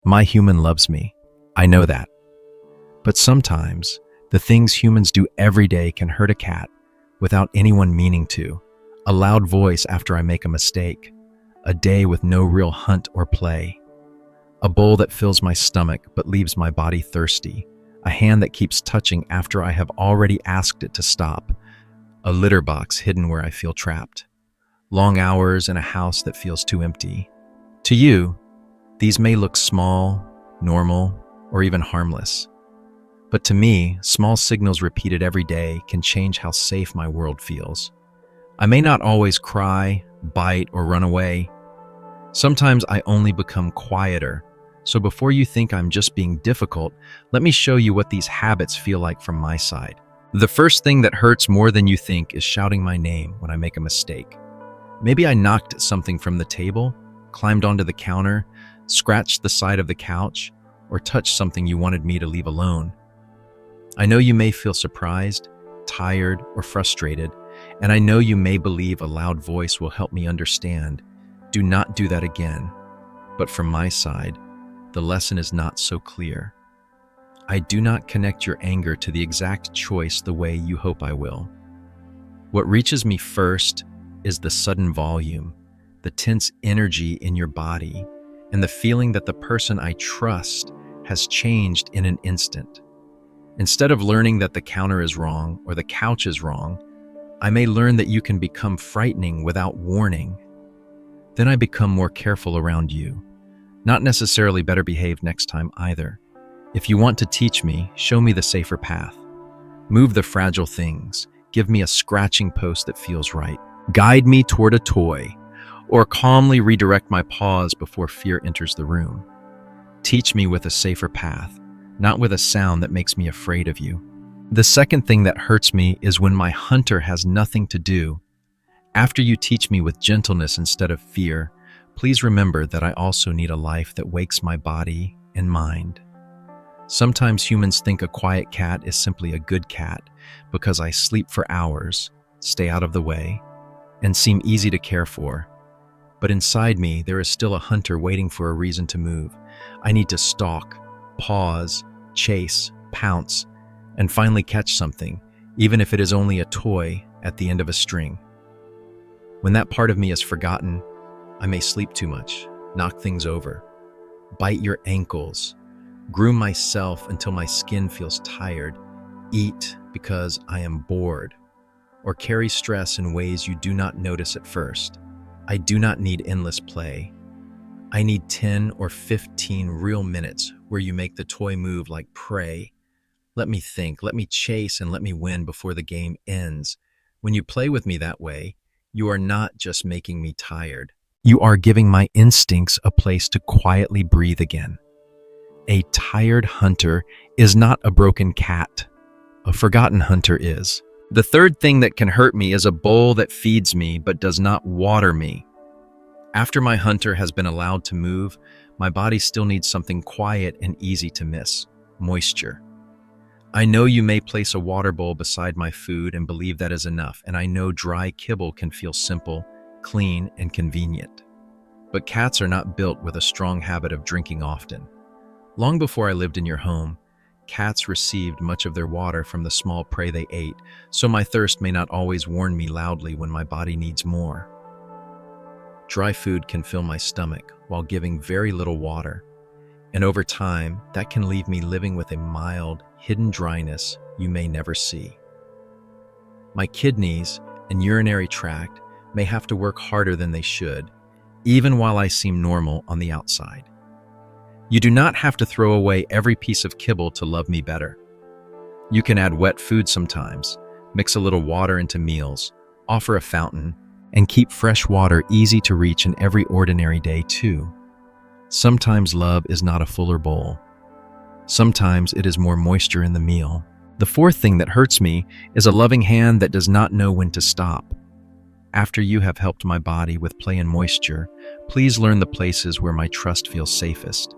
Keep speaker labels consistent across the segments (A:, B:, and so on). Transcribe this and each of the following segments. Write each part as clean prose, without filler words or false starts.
A: My human loves me. I know that. But sometimes, the things humans do every day can hurt a cat without anyone meaning to. A loud voice after I make a mistake. A day with no real hunt or play. A bowl that fills my stomach but leaves my body thirsty. A hand that keeps touching after I have already asked it to stop. A litter box hidden where I feel trapped. Long hours in a house that feels too empty. To you, these may look small, normal, or even harmless. But to me, small signals repeated every day can change how safe my world feels. I may not always cry, bite, or run away. Sometimes I only become quieter. So before you think I'm just being difficult, let me show you what these habits feel like from my side. The first thing that hurts more than you think is shouting my name when I make a mistake. Maybe I knocked something from the table, climbed onto the counter, scratched the side of the couch, or touched something you wanted me to leave alone. I know you may feel surprised, tired, or frustrated, and I know you may believe a loud voice will help me understand. Do not do that again. But from my side, the lesson is not so clear. I do not connect your anger to the exact choice the way you hope I will. What reaches me first is the sudden volume, the tense energy in your body, and the feeling that the person I trust has changed in an instant. Instead of learning that the counter is wrong or the couch is wrong, I may learn that you can become frightening without warning. Then I become more careful around you. Not necessarily better behaved next time either. If you want to teach me, show me the safer path. Move the fragile things. Give me a scratching post that feels right. Guide me toward a toy, or calmly redirect my pause before fear enters the room. Teach me with a safer path, not with a sound that makes me afraid of you. The second thing that hurts me is when my hunter has nothing to do. After you teach me with gentleness instead of fear, please remember that I also need a life that wakes my body and mind. Sometimes humans think a quiet cat is simply a good cat because I sleep for hours, stay out of the way, and seem easy to care for. But inside me, there is still a hunter waiting for a reason to move. I need to stalk, pause, chase, pounce, and finally catch something, even if it is only a toy at the end of a string. When that part of me is forgotten, I may sleep too much, knock things over, bite your ankles, groom myself until my skin feels tired, eat because I am bored, or carry stress in ways you do not notice at first. I do not need endless play. I need 10 or 15 real minutes where you make the toy move like prey. Let me think, let me chase, and let me win before the game ends. When you play with me that way, you are not just making me tired. You are giving my instincts a place to quietly breathe again. A tired hunter is not a broken cat. A forgotten hunter is. The third thing that can hurt me is a bowl that feeds me but does not water me. After my hunter has been allowed to move, my body still needs something quiet and easy to miss: moisture. I know you may place a water bowl beside my food and believe that is enough, and I know dry kibble can feel simple, clean, and convenient. But cats are not built with a strong habit of drinking often. Long before I lived in your home, cats received much of their water from the small prey they ate, so my thirst may not always warn me loudly when my body needs more. Dry food can fill my stomach while giving very little water, and over time, that can leave me living with a mild, hidden dryness you may never see. My kidneys and urinary tract may have to work harder than they should, even while I seem normal on the outside. You do not have to throw away every piece of kibble to love me better. You can add wet food sometimes, mix a little water into meals, offer a fountain, and keep fresh water easy to reach in every ordinary day too. Sometimes love is not a fuller bowl. Sometimes it is more moisture in the meal. The fourth thing that hurts me is a loving hand that does not know when to stop. After you have helped my body with play and moisture, please learn the places where my trust feels safest.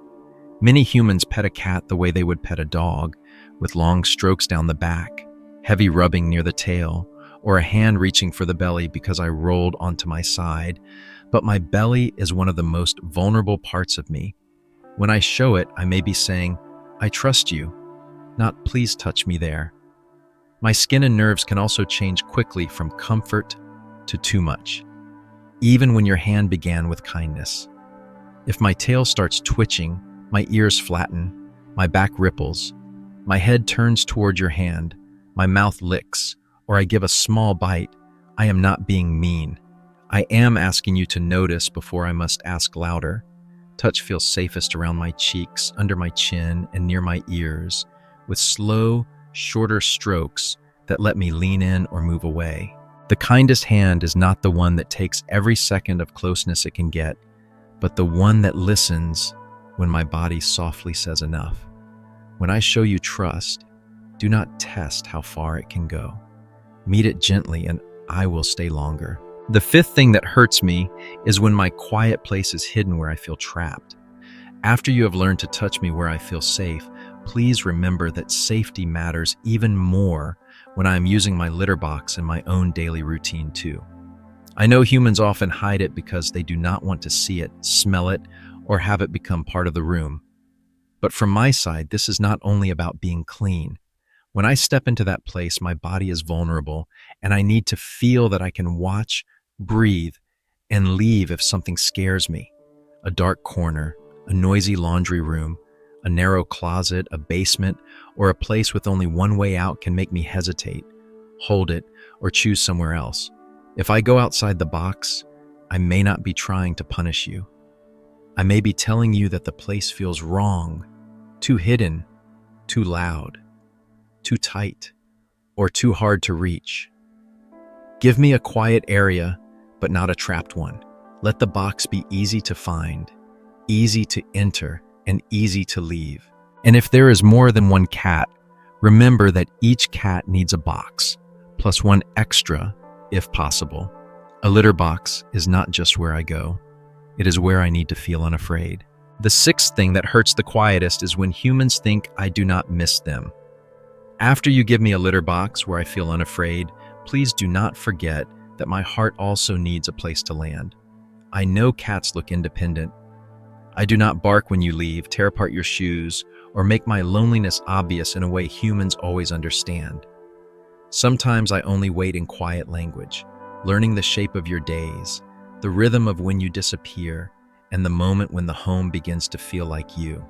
A: Many humans pet a cat the way they would pet a dog, with long strokes down the back, heavy rubbing near the tail, or a hand reaching for the belly because I rolled onto my side. But my belly is one of the most vulnerable parts of me. When I show it, I may be saying, I trust you, not please touch me there. My skin and nerves can also change quickly from comfort to too much, even when your hand began with kindness. If my tail starts twitching, my ears flatten, my back ripples, my head turns toward your hand, my mouth licks, or I give a small bite, I am not being mean. I am asking you to notice before I must ask louder. Touch feels safest around my cheeks, under my chin, and near my ears, with slow, shorter strokes that let me lean in or move away. The kindest hand is not the one that takes every second of closeness it can get, but the one that listens when my body softly says enough. When I show you trust, do not test how far it can go. Meet it gently and I will stay longer. The fifth thing that hurts me is when my quiet place is hidden where I feel trapped. After you have learned to touch me where I feel safe, please remember that safety matters even more when I am using my litter box in my own daily routine too. I know humans often hide it because they do not want to see it, smell it, or have it become part of the room. But from my side, this is not only about being clean. When I step into that place, my body is vulnerable, and I need to feel that I can watch, breathe, and leave if something scares me. A dark corner, a noisy laundry room, a narrow closet, a basement, or a place with only one way out can make me hesitate, hold it, or choose somewhere else. If I go outside the box, I may not be trying to punish you. I may be telling you that the place feels wrong, too hidden, too loud, too tight, or too hard to reach. Give me a quiet area, but not a trapped one. Let the box be easy to find, easy to enter, and easy to leave. And if there is more than one cat, remember that each cat needs a box, plus one extra, if possible. A litter box is not just where I go. It is where I need to feel unafraid. The sixth thing that hurts the quietest is when humans think I do not miss them. After you give me a litter box where I feel unafraid, please do not forget that my heart also needs a place to land. I know cats look independent. I do not bark when you leave, tear apart your shoes, or make my loneliness obvious in a way humans always understand. Sometimes I only wait in quiet language, learning the shape of your days, the rhythm of when you disappear, and the moment when the home begins to feel like you.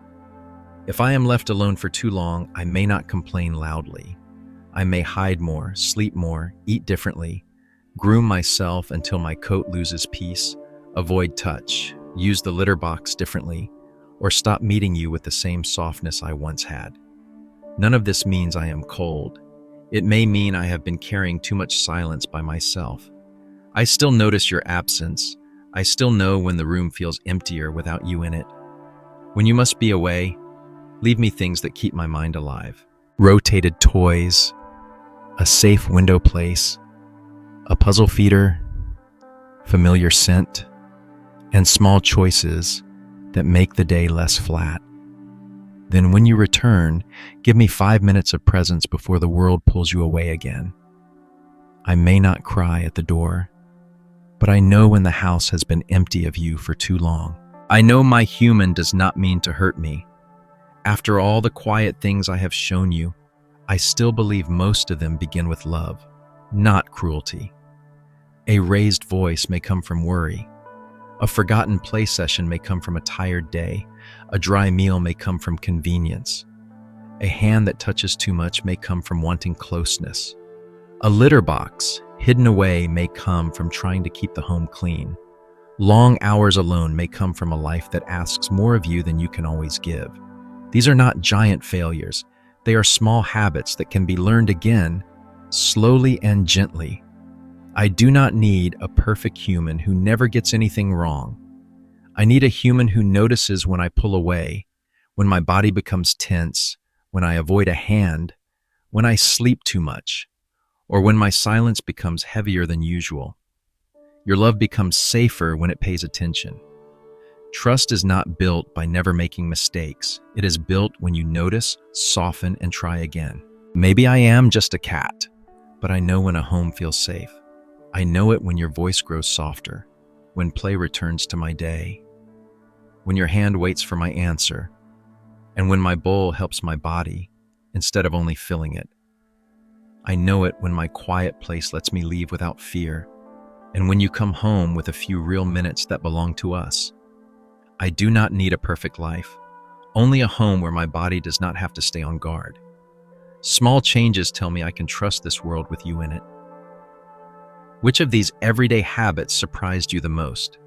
A: If I am left alone for too long, I may not complain loudly. I may hide more, sleep more, eat differently, groom myself until my coat loses peace, avoid touch, use the litter box differently, or stop meeting you with the same softness I once had. None of this means I am cold. It may mean I have been carrying too much silence by myself. I still notice your absence. I still know when the room feels emptier without you in it. When you must be away, leave me things that keep my mind alive. Rotated toys, a safe window place, a puzzle feeder, familiar scent, and small choices that make the day less flat. Then when you return, give me 5 minutes of presence before the world pulls you away again. I may not cry at the door, but I know when the house has been empty of you for too long. I know my human does not mean to hurt me. After all the quiet things I have shown you, I still believe most of them begin with love, not cruelty. A raised voice may come from worry. A forgotten play session may come from a tired day. A dry meal may come from convenience. A hand that touches too much may come from wanting closeness. A litter box, hidden away, may come from trying to keep the home clean. Long hours alone may come from a life that asks more of you than you can always give. These are not giant failures. They are small habits that can be learned again, slowly and gently. I do not need a perfect human who never gets anything wrong. I need a human who notices when I pull away, when my body becomes tense, when I avoid a hand, when I sleep too much, or when my silence becomes heavier than usual. Your love becomes safer when it pays attention. Trust is not built by never making mistakes. It is built when you notice, soften, and try again. Maybe I am just a cat, but I know when a home feels safe. I know it when your voice grows softer, when play returns to my day. when your hand waits for my answer, and when my bowl helps my body instead of only filling it. I know it when my quiet place lets me leave without fear, and when you come home with a few real minutes that belong to us. I do not need a perfect life, only a home where my body does not have to stay on guard. Small changes tell me I can trust this world with you in it. Which of these everyday habits surprised you the most?